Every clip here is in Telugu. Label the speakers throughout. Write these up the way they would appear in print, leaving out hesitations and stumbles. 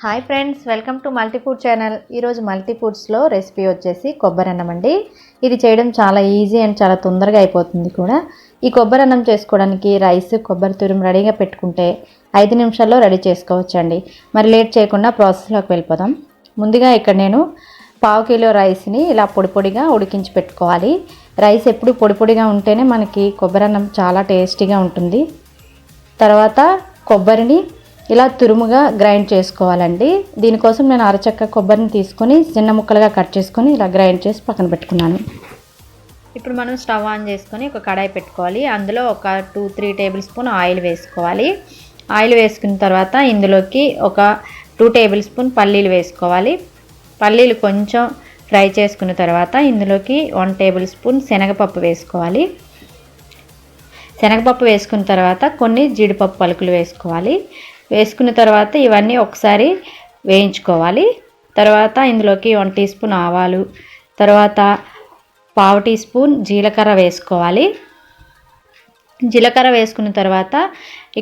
Speaker 1: Hi friends, welcome to multi food channel. ఈరోజు మల్టీ ఫుడ్స్లో రెసిపీ వచ్చేసి కొబ్బరి అన్నం అండి. ఇది చేయడం చాలా ఈజీ అండ్ చాలా తొందరగా అయిపోతుంది కూడా. ఈ కొబ్బరి అన్నం చేసుకోవడానికి రైస్, కొబ్బరి తురుము రెడీగా పెట్టుకుంటే 5 నిమిషాల్లో రెడీ చేసుకోవచ్చండి. మరి లేట్ చేయకుండా ప్రాసెస్లోకి వెళ్ళిపోదాం. ముందుగా ఇక్కడ నేను 1/2 కిలో రైస్ని ఇలా పొడి పొడిగా ఉడికించి పెట్టుకోవాలి. రైస్ ఎప్పుడు పొడి పొడిగా ఉంటేనే మనకి కొబ్బరి అన్నం చాలా టేస్టీగా ఉంటుంది. తర్వాత కొబ్బరిని ఇలా తురుముగా గ్రైండ్ చేసుకోవాలండి. దీనికోసం నేను అరచక్క కొబ్బరిని తీసుకొని చిన్న ముక్కలుగా కట్ చేసుకొని ఇలా గ్రైండ్ చేసి పక్కన పెట్టుకున్నాను. ఇప్పుడు మనం స్టవ్ ఆన్ చేసుకొని ఒక కడాయి పెట్టుకోవాలి. అందులో ఒక 2-3 టేబుల్ స్పూన్ ఆయిల్ వేసుకోవాలి. ఆయిల్ వేసుకున్న తర్వాత ఇందులోకి ఒక 2 టేబుల్ స్పూన్ పల్లీలు వేసుకోవాలి. పల్లీలు కొంచెం ఫ్రై చేసుకున్న తర్వాత ఇందులోకి 1 టేబుల్ స్పూన్ శనగపప్పు వేసుకోవాలి. శనగపప్పు వేసుకున్న తర్వాత కొన్ని జీడిపప్పు పలుకులు వేసుకోవాలి. వేసుకున్న తర్వాత ఇవన్నీ ఒకసారి వేయించుకోవాలి. తర్వాత ఇందులోకి 1 టీ స్పూన్ ఆవాలు, తర్వాత 1/2 టీ స్పూన్ జీలకర్ర వేసుకోవాలి. జీలకర్ర వేసుకున్న తర్వాత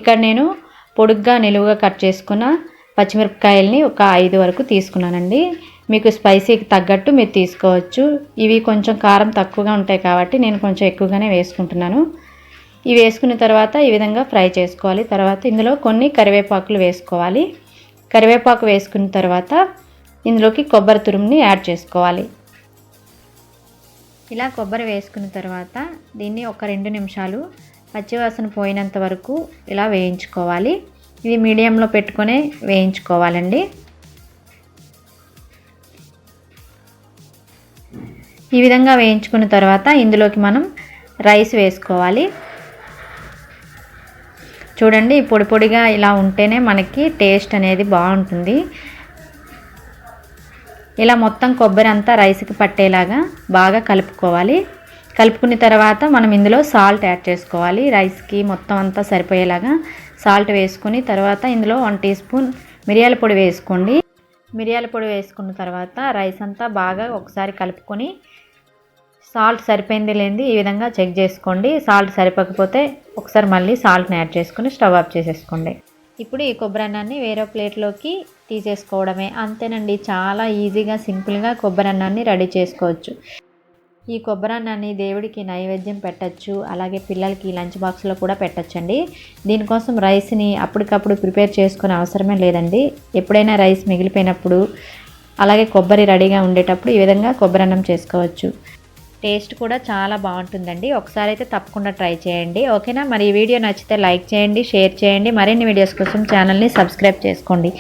Speaker 1: ఇక్కడ నేను పొడుగ్గా నిలువుగా కట్ చేసుకున్న పచ్చిమిరపకాయలని ఒక 5 వరకు తీసుకున్నానండి. మీకు స్పైసీకి తగ్గట్టు మీరు తీసుకోవచ్చు. ఇవి కొంచెం కారం తక్కువగా ఉంటాయి కాబట్టి నేను కొంచెం ఎక్కువగానే వేసుకుంటున్నాను. ఇవి వేసుకున్న తర్వాత ఈ విధంగా ఫ్రై చేసుకోవాలి. తర్వాత ఇందులో కొన్ని కరివేపాకులు వేసుకోవాలి. కరివేపాకు వేసుకున్న తర్వాత ఇందులోకి కొబ్బరి తురుముని యాడ్ చేసుకోవాలి. ఇలా కొబ్బరి వేసుకున్న తర్వాత దీన్ని ఒక 2 నిమిషాలు పచ్చివాసన పోయినంత వరకు ఇలా వేయించుకోవాలి. ఇది మీడియంలో పెట్టుకొని వేయించుకోవాలండి. ఈ విధంగా వేయించుకున్న తర్వాత ఇందులోకి మనం రైస్ వేసుకోవాలి. చూడండి, పొడి పొడిగా ఇలా ఉంటేనే మనకి టేస్ట్ అనేది బాగుంటుంది. ఇలా మొత్తం కొబ్బరి అంతా రైస్కి పట్టేలాగా బాగా కలుపుకోవాలి. కలుపుకున్న తర్వాత మనం ఇందులో సాల్ట్ యాడ్ చేసుకోవాలి. రైస్కి మొత్తం అంతా సరిపోయేలాగా సాల్ట్ వేసుకుని తర్వాత ఇందులో 1 టీ స్పూన్ మిరియాల పొడి వేసుకోండి. మిరియాల పొడి వేసుకున్న తర్వాత రైస్ అంతా బాగా ఒకసారి కలుపుకొని సాల్ట్ సరిపోయింది లేనిది ఈ విధంగా చెక్ చేసుకోండి. సాల్ట్ సరిపోకపోతే ఒకసారి మళ్ళీ సాల్ట్ని యాడ్ చేసుకొని స్టవ్ ఆఫ్ చేసేసుకోండి. ఇప్పుడు ఈ కొబ్బరి అన్నాన్ని వేరే ప్లేట్లోకి తీసేసుకోవడమే. అంతేనండి, చాలా ఈజీగా సింపుల్గా కొబ్బరి అన్నాన్ని రెడీ చేసుకోవచ్చు. ఈ కొబ్బరి అన్నాన్ని దేవుడికి నైవేద్యం పెట్టచ్చు, అలాగే పిల్లలకి లంచ్ బాక్స్లో కూడా పెట్టచ్చండి. దీనికోసం రైస్ని అప్పటికప్పుడు ప్రిపేర్ చేసుకునే అవసరమే లేదండి. ఎప్పుడైనా రైస్ మిగిలిపోయినప్పుడు అలాగే కొబ్బరి రెడీగా ఉండేటప్పుడు ఈ విధంగా కొబ్బరి అన్నం చేసుకోవచ్చు. టేస్ట్ కూడా చాలా బాగుంటుందండి. ఒకసారి అయితే తప్పకుండా ట్రై చేయండి. ఓకేనా? మరి ఈ వీడియో నచ్చితే లైక్ చేయండి, షేర్ చేయండి. మరిన్ని వీడియోస్ కోసం ఛానల్ని సబ్స్క్రైబ్ చేసుకోండి.